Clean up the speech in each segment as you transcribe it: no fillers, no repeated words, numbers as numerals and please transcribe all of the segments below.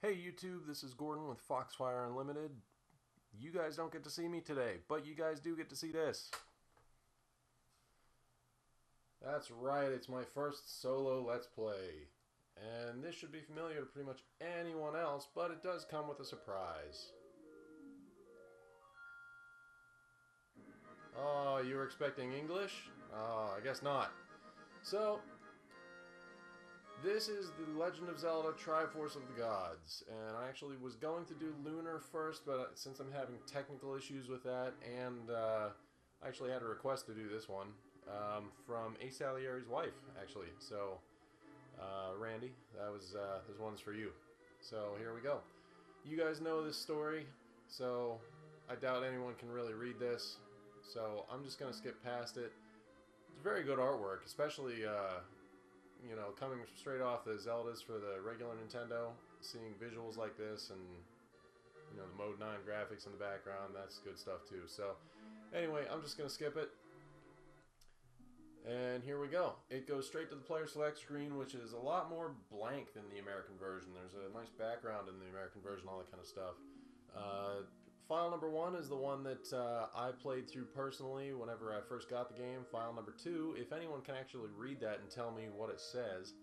Hey YouTube, this is Gordon with Foxfire Unlimited. You guys don't get to see me today, but you guys do get to see this. That's right, it's my first solo Let's Play. And this should be familiar to pretty much anyone else, but it does come with a surprise. Oh, you were expecting English? Oh, I guess not. So, this is the Legend of Zelda Triforce of the Gods, and I actually was going to do Lunar first, but since I'm having technical issues with that, and I actually had a request to do this one from Ace Salieri's wife, actually. So, Randy, this one's for you. So here we go. You guys know this story, so I doubt anyone can really read this, so I'm just going to skip past it. It's very good artwork, especially you know, coming straight off the Zeldas for the regular Nintendo, seeing visuals like this and, you know, the Mode 9 graphics in the background, that's good stuff too. So, anyway, I'm just going to skip it. And here we go. It goes straight to the player select screen, which is a lot more blank than the American version. There's a nice background in the American version, all that kind of stuff. File number 1 is the one that I played through personally whenever I first got the game. File number 2, if anyone can actually read that and tell me what it says,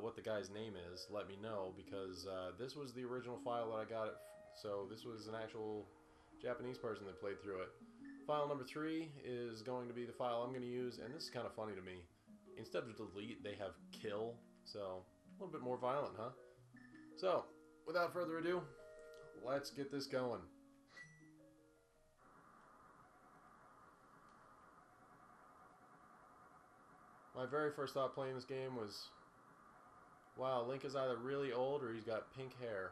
what the guy's name is, let me know, because this was the original file that I got it. So this was an actual Japanese person that played through it. File number 3 is going to be the file I'm going to use, and this is kind of funny to me. Instead of delete, they have kill, so a little bit more violent, huh? So, without further ado, let's get this going. My very first thought playing this game was, wow, Link is either really old or he's got pink hair.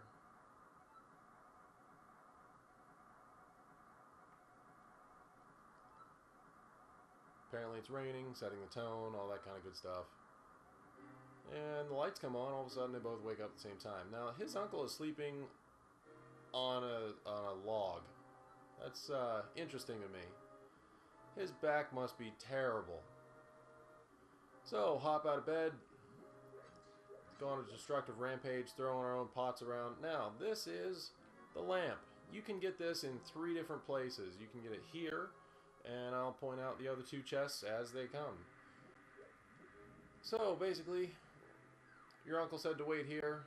Apparently it's raining, setting the tone, all that kind of good stuff. And the lights come on, all of a sudden they both wake up at the same time. Now, his uncle is sleeping on a log. That's interesting to me. His back must be terrible. So, hop out of bed, go on a destructive rampage, throwing our own pots around. Now, this is the lamp. You can get this in 3 different places. You can get it here, and I'll point out the other 2 chests as they come. So, basically, your uncle said to wait here.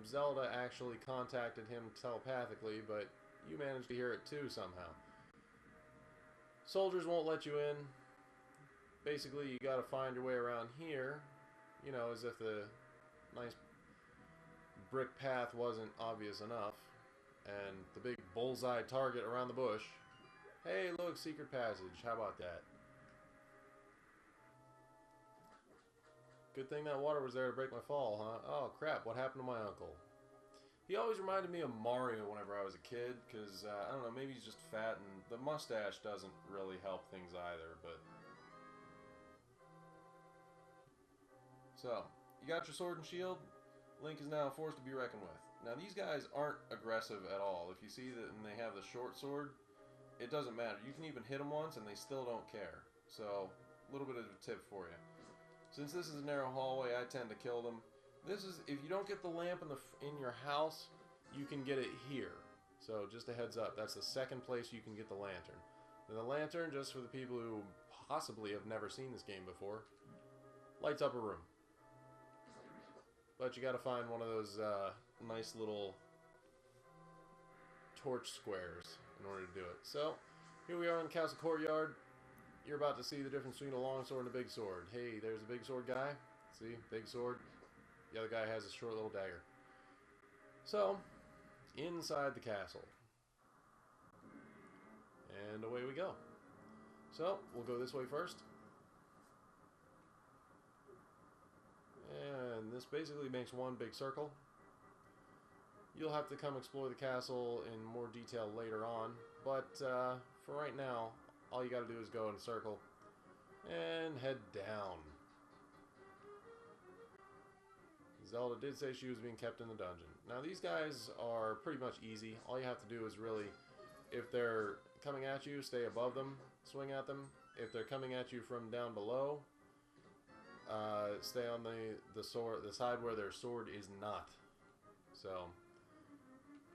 Zelda actually contacted him telepathically, but you managed to hear it too somehow. Soldiers won't let you in. Basically, you gotta find your way around here, you know, as if the nice brick path wasn't obvious enough, and the big bullseye target around the bush. Hey, look, secret passage. How about that? Good thing that water was there to break my fall, huh? Oh, crap, what happened to my uncle? He always reminded me of Mario whenever I was a kid, because, I don't know, maybe he's just fat, and the mustache doesn't really help things either, but... So, you got your sword and shield. Link is now a force to be reckoned with. Now, these guys aren't aggressive at all. If you see that and they have the short sword, it doesn't matter. You can even hit them once and they still don't care. So, a little bit of a tip for you. Since this is a narrow hallway, I tend to kill them. This is, if you don't get the lamp in your house, you can get it here. So, just a heads up, that's the second place you can get the lantern. And the lantern, just for the people who possibly have never seen this game before, lights up a room. But you gotta find one of those nice little torch squares in order to do it. So, here we are in the castle courtyard. You're about to see the difference between a long sword and a big sword. Hey, there's a big sword guy. See, big sword. The other guy has a short little dagger. So, inside the castle. And away we go. So, we'll go this way first. And this basically makes one big circle. You'll have to come explore the castle in more detail later on, but for right now, all you gotta do is go in a circle and head down. Zelda did say she was being kept in the dungeon. Now these guys are pretty much easy. All you have to do is really, if they're coming at you, stay above them, swing at them. If they're coming at you from down below, stay on the side where their sword is not. So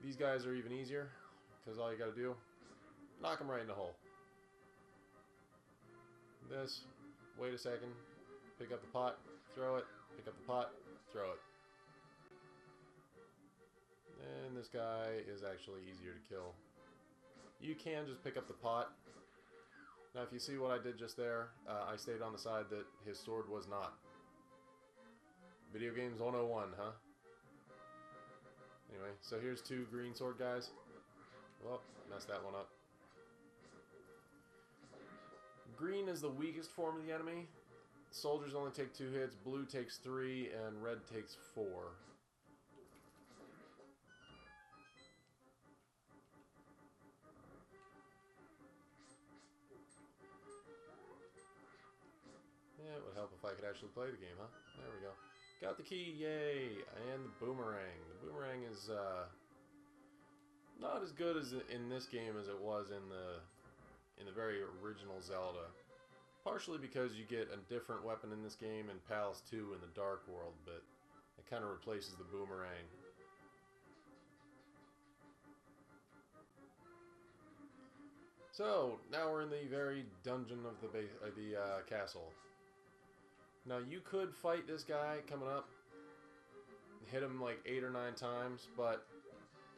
These guys are even easier, because all you gotta do, knock them right in the hole. This, wait a second, pick up the pot, throw it, pick up the pot, throw it. And this guy is actually easier to kill. You can just pick up the pot. Now if you see what I did just there, I stayed on the side that his sword was not. Video games 101, huh? Anyway, so here's two green sword guys. Well, messed that one up. Green is the weakest form of the enemy. Soldiers only take 2 hits, blue takes 3, and red takes 4. Yeah, it would help if I could actually play the game, huh? There we go. Got the key, yay! And the boomerang. The boomerang is not as good as in this game as it was in the very original Zelda. Partially because you get a different weapon in this game and Palace 2 in the Dark World, but it kind of replaces the boomerang. So, now we're in the very dungeon of the castle. Now, you could fight this guy coming up, hit him like 8 or 9 times, but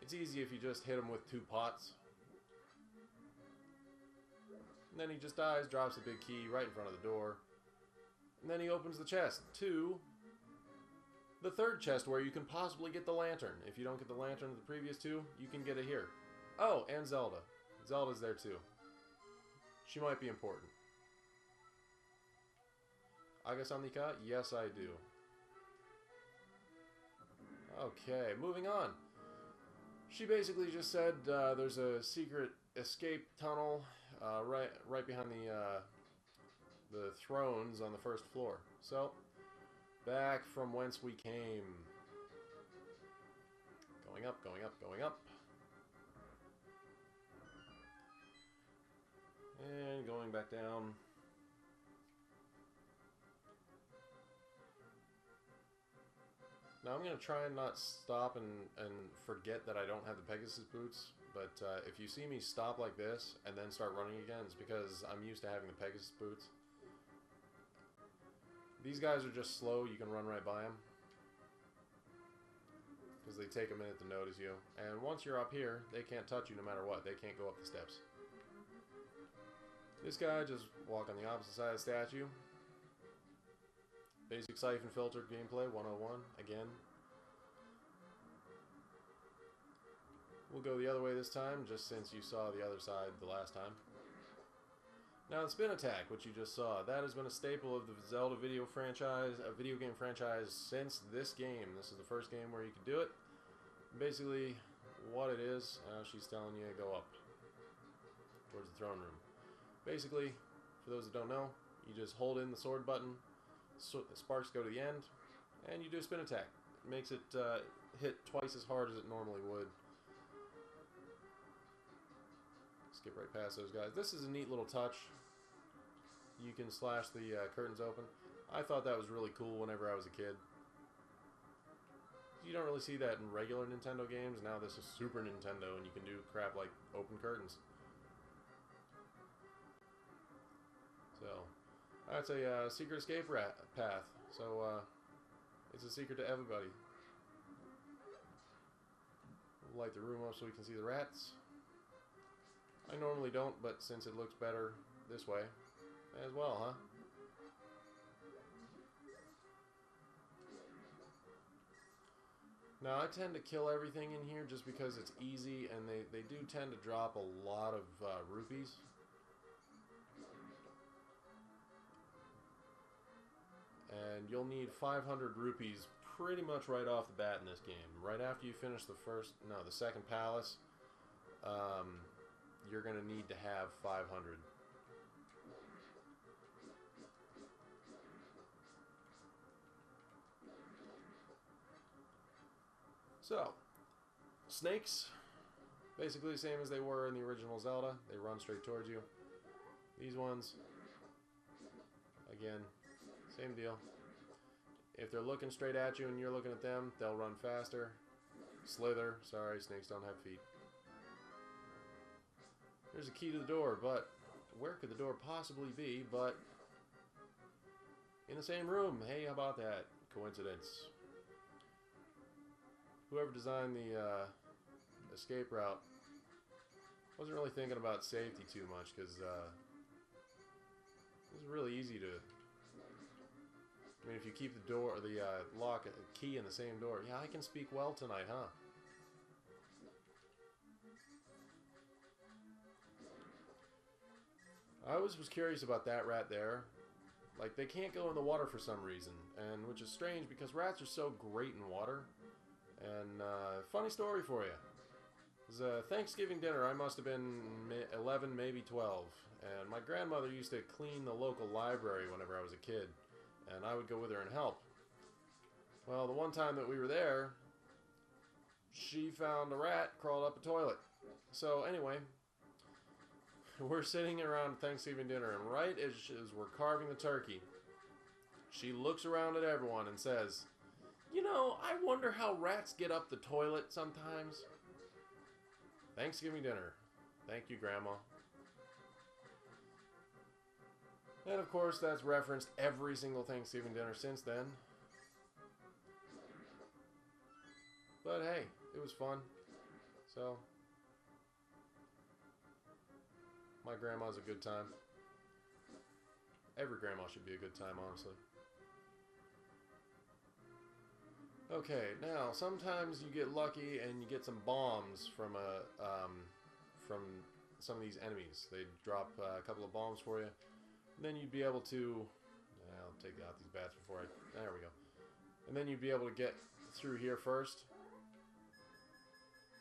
it's easy if you just hit him with 2 pots. And then he just dies, drops the big key right in front of the door. And then he opens the chest to the third chest where you can possibly get the lantern. If you don't get the lantern of the previous 2, you can get it here. Oh, and Zelda. Zelda's there too. She might be important. Agasanika? Yes, I do. Okay, moving on. She basically just said there's a secret escape tunnel right behind the thrones on the first floor. So, back from whence we came. Going up, going up, going up. And going back down. Now I'm going to try and not stop and forget that I don't have the Pegasus boots, but if you see me stop like this and then start running again, it's because I'm used to having the Pegasus boots. These guys are just slow, you can run right by them, because they take a minute to notice you. And once you're up here, they can't touch you no matter what, they can't go up the steps. This guy, just walk on the opposite side of the statue. Basic siphon filter gameplay 101 again. We'll go the other way this time, just since you saw the other side the last time. Now the spin attack, which you just saw, that has been a staple of the Zelda video game franchise since this game. This is the first game where you can do it. Basically, what it is, she's telling you to go up towards the throne room. Basically, for those that don't know, you just hold in the sword button. So the sparks go to the end, and you do a spin attack. It makes it hit twice as hard as it normally would. Skip right past those guys. This is a neat little touch. You can slash the curtains open. I thought that was really cool whenever I was a kid. You don't really see that in regular Nintendo games. Now this is Super Nintendo, and you can do crap like open curtains. So, that's a secret escape path. So, it's a secret to everybody. We'll light the room up so we can see the rats. I normally don't, but since it looks better this way, as well, huh? Now, I tend to kill everything in here just because it's easy, and they do tend to drop a lot of rupees. And you'll need 500 rupees pretty much right off the bat in this game. Right after you finish the second palace, you're going to need to have 500. So, snakes, basically the same as they were in the original Zelda. They run straight towards you. These ones, again, same deal. If they're looking straight at you and you're looking at them, they'll run faster. Slither. Sorry, snakes don't have feet. There's a key to the door, but where could the door possibly be but in the same room? Hey, how about that? Coincidence. Whoever designed the escape route wasn't really thinking about safety too much, because it was really easy to... I mean, if you keep the door, the lock, key in the same door. Yeah, I can speak well tonight, huh? I always was curious about that rat there. Like, they can't go in the water for some reason, and which is strange because rats are so great in water. And funny story for you. It was a Thanksgiving dinner. I must have been 11, maybe 12. And my grandmother used to clean the local library whenever I was a kid. And I would go with her and help. Well, the one time that we were there, she found a rat crawled up a toilet. So anyway, we're sitting around Thanksgiving dinner, and right as we're carving the turkey, she looks around at everyone and says, "You know, I wonder how rats get up the toilet sometimes." Thanksgiving dinner. Thank you, Grandma. And of course, that's referenced every single Thanksgiving dinner since then. But hey, it was fun. So, my grandma's a good time. Every grandma should be a good time, honestly. Okay, now sometimes you get lucky and you get some bombs from from some of these enemies. They drop a couple of bombs for you. And then you'd be able to... I'll take out these bats before I... There we go. And then you'd be able to get through here first.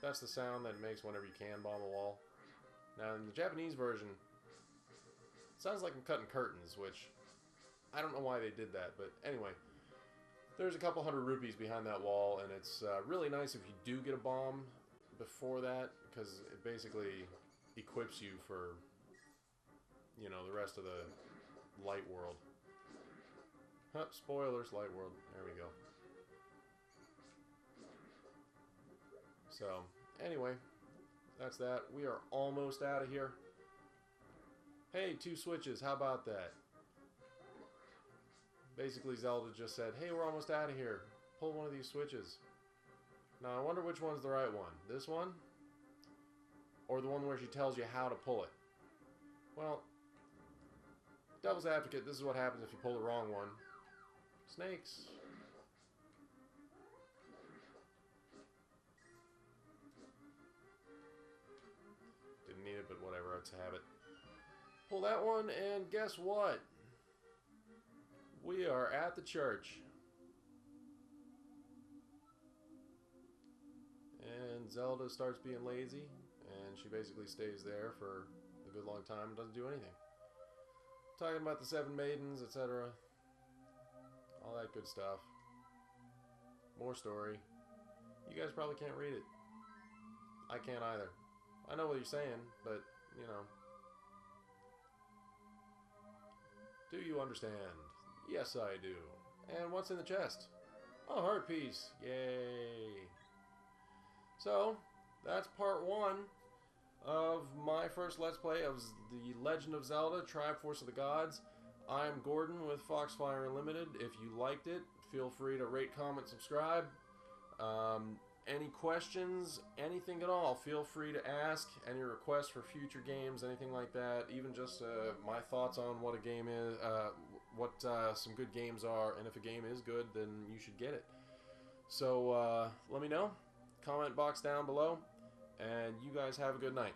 That's the sound that it makes whenever you can bomb a wall. Now, in the Japanese version, it sounds like I'm cutting curtains, which I don't know why they did that, but anyway. There's a couple hundred rupees behind that wall, and it's really nice if you do get a bomb before that, because it basically equips you for, you know, the rest of the light world. Huh, spoilers, light world. There we go. So, anyway, that's that. We are almost out of here. Hey, 2 switches. How about that? Basically, Zelda just said, hey, we're almost out of here. Pull one of these switches. Now, I wonder which one's the right one. This one? Or the one where she tells you how to pull it? Well, devil's advocate, this is what happens if you pull the wrong one. Snakes. Didn't need it, but whatever, let's have it. Pull that one, and guess what? We are at the church. And Zelda starts being lazy, and she basically stays there for a good long time and doesn't do anything. Talking about the 7 maidens, etc. All that good stuff. More story. You guys probably can't read it. I can't either. I know what you're saying, but, you know. Do you understand? Yes, I do. And what's in the chest? Oh, heart piece. Yay. So, that's part 1 of my first Let's Play of The Legend of Zelda, Triforce of the Gods. I'm Gordon with Foxfire Unlimited. If you liked it, feel free to rate, comment, subscribe. Any questions, anything at all, feel free to ask. Any requests for future games, anything like that. Even just my thoughts on what a game is, what some good games are, and if a game is good, then you should get it. So let me know. Comment box down below, and you guys have a good night.